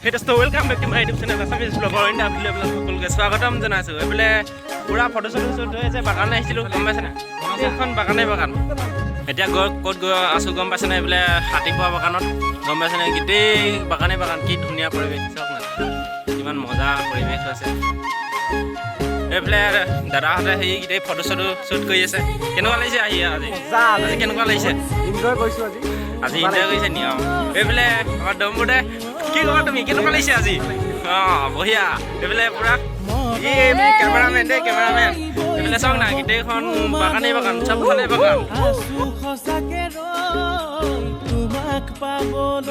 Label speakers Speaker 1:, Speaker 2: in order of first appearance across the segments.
Speaker 1: Hey, just welcome back to my YouTube channel. Assamese vlogger in available সকলকে স্বাগতম জনাইছো। এফালে পুৰা ফটো চটো হৈছে বাগান আহিছিলো গম পাইছে না এখন বাগানে বাগান এতিয়া ক'ত গৈ আছো গম পাইছে না এফালে হাতীপোৱা বাগানত গম পাইছে না গোটেই বাগানে বাগান কি ধুনীয়া পৰিৱেশ চাওক না কিমান মজা পৰিৱেশ আছে এফালে দাদাহঁতে সেই গোটেই ফটো চটো শ্বুট কৰি আছে কেনেকুৱা লাগিছে আহি আজি কেনেকুৱা লাগিছে
Speaker 2: এনজয় কৰিছো
Speaker 1: আজি এনজয় কৰিছে নি এইফালে আমাৰ দমবুতে কি ক'বা তুমি কেনেকুৱা লাগিছে আজি বঢ়িয়া এইফালে পুৰা কেমেৰামেন দেই কেমেৰামেন এইফালে চাওক না গোটেইখন বাগানেই বাগান চবফালে বাগান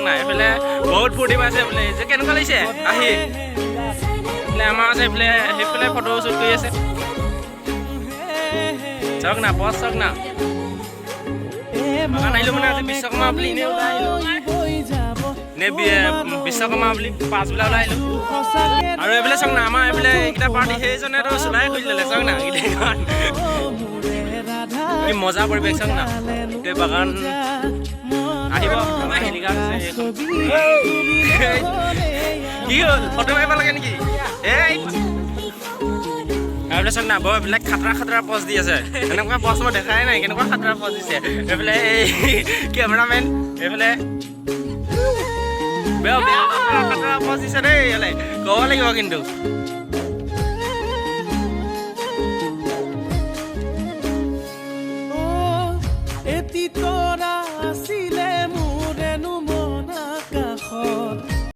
Speaker 1: নাই এইফালে বহুত ফূৰ্তি পাইছে বোলে যে কেনেকুৱা লাগিছে আহি এইফালে আমাৰ আছে এইফালে সেইফালে ফটো শ্বুট কৰি আছে চাওক না বছ চাওক না বাগান আহিলো মানে আজি বিশ্বকৰ্মা বুলি এনেই ওলাই আহিলো নে বিশ্বকৰ্মা বুলি পাছবেলা ওলাই আহিলো আৰু এইফালে চাওক না আমাৰ এইফালে এইকেইটা পাৰ্টি সেইজনেতো চলাই কৰি দিলে চাওক না গোটেইখন কি মজা পৰিৱেশ চাওক না গোটেই বাগান আহিব আমাৰ হেলিকা কি হ'ল ফটো মাৰিব লাগে নেকি এই এইফালে চাওক না বৰ এইবিলাক খাতৰা পজ দি আছে এনেকুৱা পজ মই দেখাই নাই কেনেকুৱা খাতৰা পজ দিছে এইফালে এই কেমেৰামেন এইফালে বেয়া খাতৰা পজ দিছে দেই ক'ব লাগিব কিন্তু